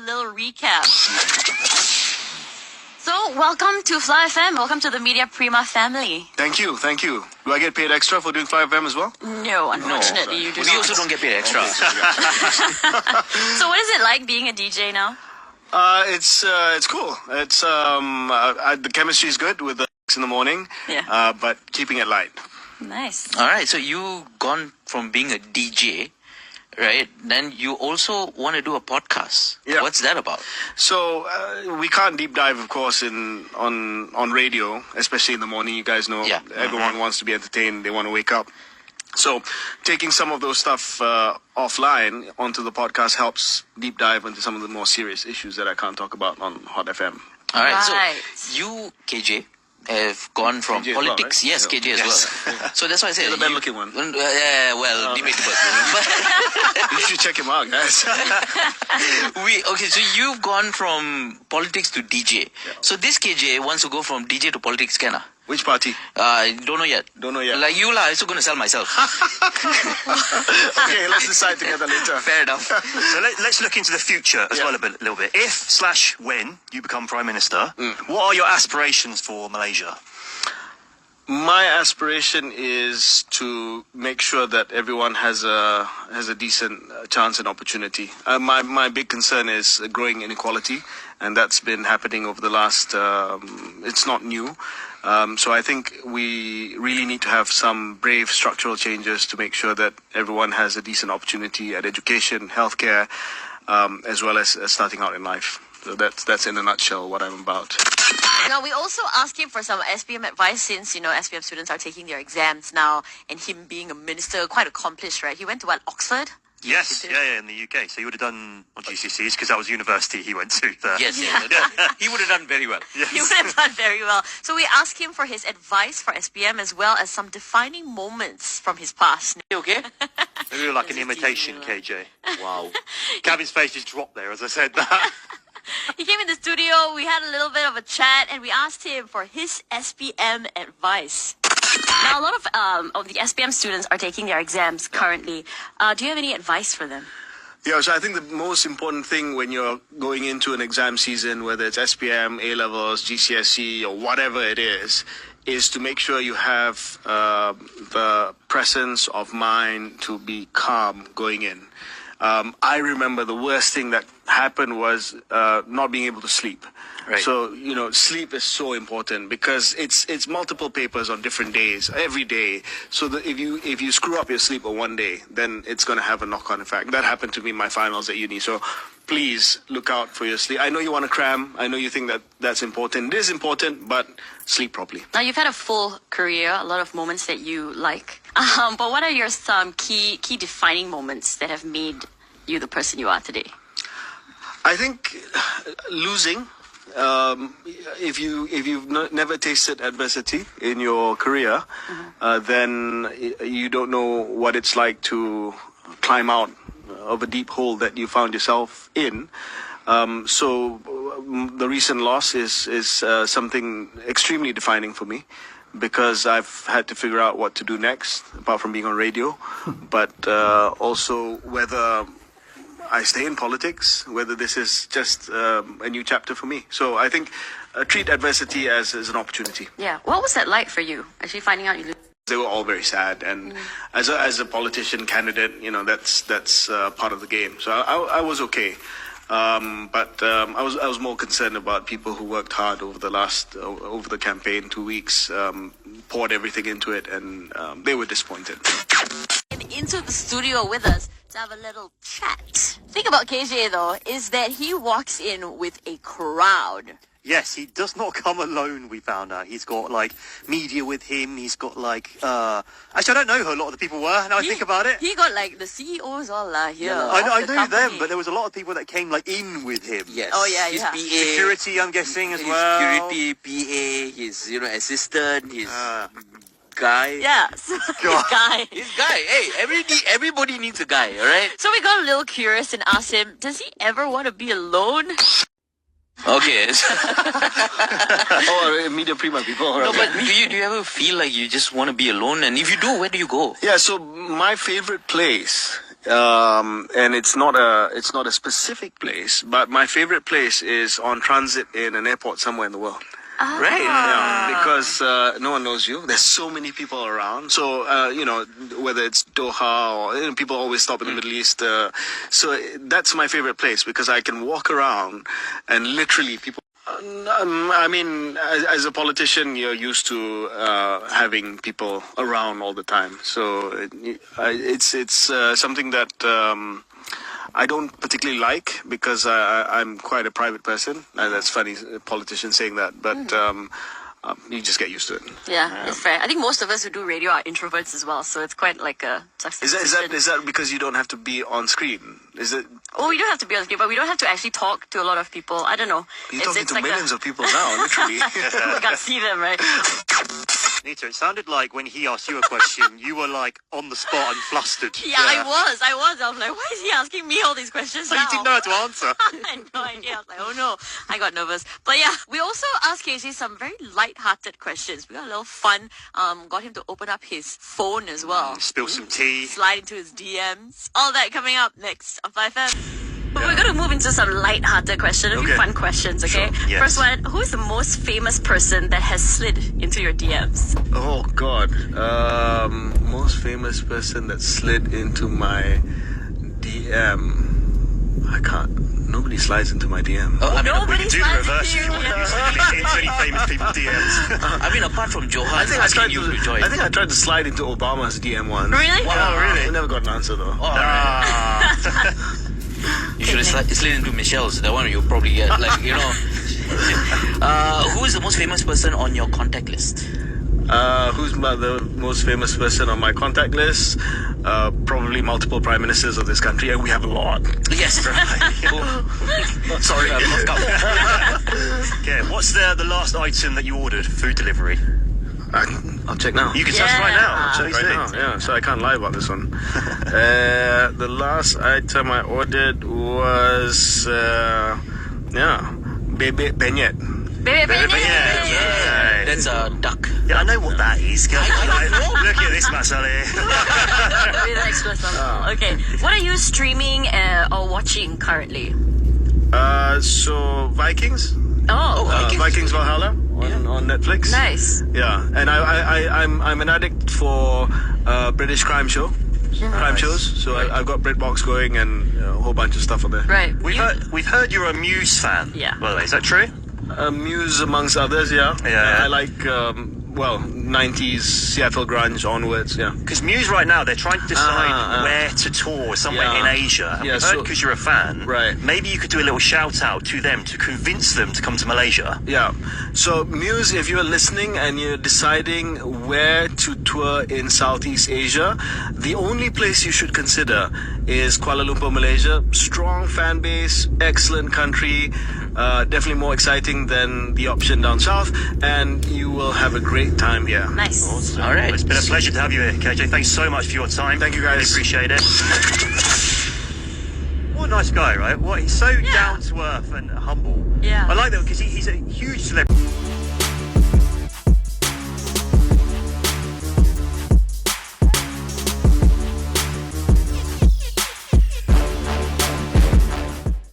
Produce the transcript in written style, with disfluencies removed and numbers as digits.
little recap. So, welcome to FlyFM. Welcome to the Media Prima family. Thank you. Do I get paid extra for doing FlyFM as well? No, unfortunately, you do not. We also don't get paid extra. So, what is it like being a DJ now? It's cool. It's the chemistry is good with the in the morning. Yeah. But keeping it light. Nice. All right, so you've gone from being a DJ, right? Then you also want to do a podcast. Yeah. What's that about? So we can't deep dive, of course, on radio, especially in the morning. You guys know, everyone wants to be entertained. They want to wake up. So taking some of those stuff offline onto the podcast helps deep dive into some of the more serious issues that I can't talk about on Hot FM. All right, Right. so you, KJ, have gone from KJ as well, politics. right? Yes, KJ as well. So that's why I said The better-looking one. Well, debatable. You should check him out, guys. So you've gone from politics to DJ. Yeah. So this KJ wants to go from DJ to politics, can I? Which party? Don't know yet. Like you, I'm also going to sell myself. Okay, let's decide together later. Fair enough. So let's look into the future as well a little bit. If/when you become Prime Minister, what are your aspirations for Malaysia? My aspiration is to make sure that everyone has a decent chance and opportunity. My big concern is growing inequality, and that's been happening over the last. It's not new. So I think we really need to have some brave structural changes to make sure that everyone has a decent opportunity at education, healthcare, as well as starting out in life. So that's in a nutshell what I'm about. Now, we also asked him for some SPM advice since, SPM students are taking their exams now, and him being a minister, quite accomplished, right? He went to, Oxford? Yes, yeah, in the UK. So you would have done on GCSEs because that was university he went to there. Yes, he would have done very well. Yes. He would have done very well. So we asked him for his advice for SPM as well as some defining moments from his past. Okay? Maybe like an imitation, KJ. Wow. Gavin's face just dropped there as I said that. He came in the studio, we had a little bit of a chat, and we asked him for his SPM advice. Now, a lot of the SPM students are taking their exams currently. Do you have any advice for them? Yeah, so I think the most important thing when you're going into an exam season, whether it's SPM, A-levels, GCSE, or whatever it is to make sure you have the presence of mind to be calm going in. I remember the worst thing that happened was not being able to sleep. Right. So, sleep is so important because it's multiple papers on different days, every day. So that if you screw up your sleep on one day, then it's going to have a knock-on effect. That happened to me in my finals at uni. So please look out for your sleep. I know you want to cram. I know you think that's important. It is important, but sleep properly. Now, you've had a full career, a lot of moments that you like. But what are your some key defining moments that have made you the person you are today? I think losing. If you've never tasted adversity in your career, then you don't know what it's like to climb out of a deep hole that you found yourself in. So the recent loss is something extremely defining for me, because I've had to figure out what to do next, apart from being on radio, but also whether I stay in politics, whether this is just a new chapter for me. So I think treat adversity as an opportunity. Yeah. What was that like for you, actually finding out you lose? They were all very sad, and as a politician candidate, that's part of the game. So I was okay, but I was more concerned about people who worked hard over the campaign 2 weeks, poured everything into it, and they were disappointed. Into the studio with us to have a little chat. Thing about KJ though is that he walks in with a crowd. Yes, he does not come alone, we found out. He's got, media with him. He's got, actually, I don't know who a lot of the people were, now I think about it. He got, the CEOs all here. Yeah. I knew them, but there was a lot of people that came, in with him. Yes. Oh, yeah, his yeah. PA, Security, I'm guessing, as his well. security, PA, his, assistant, his guy. Yeah, so his guy. His guy. Hey, everybody needs a guy, all right? So we got a little curious and asked him, does he ever want to be alone? Okay. Media Prima people. No, but do you ever feel like you just want to be alone? And if you do, where do you go? Yeah, so my favorite place and it's not a specific place, but my favorite place is on transit in an airport somewhere in the world. Right. Yeah, because no one knows you. There's so many people around. So, whether it's Doha or people always stop in the Middle East. So that's my favorite place because I can walk around and literally people. I mean, as a politician, you're used to having people around all the time. So it's something that I don't particularly like because I'm quite a private person. That's funny, politicians saying that, but you just get used to it. Yeah, it's fair. I think most of us who do radio are introverts as well, so it's quite like a juxtaposition. Is that because you don't have to be on screen? Is it? Oh, we don't have to be on screen, but we don't have to actually talk to a lot of people. I don't know. You're talking to millions of people now, literally. We can't see them, right? Nita, it sounded like when he asked you a question, you were like on the spot and flustered. Yeah, I was. I was like, why is he asking me all these questions So now? you didn't know how to answer. I had no idea. I was like, oh no, I got nervous. But yeah, we also asked Casey some very light-hearted questions. We got a little fun. Got him to open up his phone as well. Spill some tea. Slide into his DMs. All that coming up next on FlyFM. But we're going to move into some light-hearted questions, a few Okay. fun questions, okay? Sure, yes. First one, who is the most famous person that has slid into your DMs? Oh God, most famous person that slid into my DM. I can't. Nobody slides into my DM. Oh, I mean, Nobody Do the slides reverse into if you you. want. You slip into any famous people DMs. I mean, apart from Johan, I think I tried you to. to join. I think I tried to slide into Obama's DM once. Really? Wow, really? I never got an answer though. You should have slid into Michelle's. That one you'll probably get. Like, you know. Who is the most famous person on your contact list? Who's the most famous person on my contact list? Probably multiple prime ministers of this country, and we have a lot. Yes. Sorry, I've lost count. Okay, what's the last item that you ordered? Food delivery. I'll check now. You can tell us right now. Yeah. What do you Right think? now, yeah. So I can't lie about this one. The last item I ordered was bebek penyet. Baby, Yeah. That's a duck. Yeah, I know what that is. Look at this, Masale. With the extra stuff. Okay. What are you streaming or watching currently? So Vikings. Vikings Valhalla on Netflix. Nice. Yeah, and I'm an addict for British crime shows. So I've got BritBox going and a whole bunch of stuff on there. Right. We've heard you're a Muse fan. Yeah. By the way, is that true? Muse amongst others, yeah. Yeah. I like 90s Seattle grunge onwards, yeah. Because Muse right now, they're trying to decide where to tour, somewhere Yeah. in Asia. Yeah, We've heard so- because you're a fan. Right. Maybe you could do a little shout out to them to convince them to come to Malaysia. Yeah. So Muse, if you're listening and you're deciding where to tour in Southeast Asia, the only place you should consider is Kuala Lumpur, Malaysia. Strong fan base, excellent country, definitely more exciting than the option down south, and you will have a great time here. Nice. Awesome. All right. It's been a pleasure to have you here, KJ. Thanks so much for your time. Thank you, guys. Really appreciate it. What a nice guy, right? He's so down to earth and humble. Yeah. I like that because he's a huge celebrity.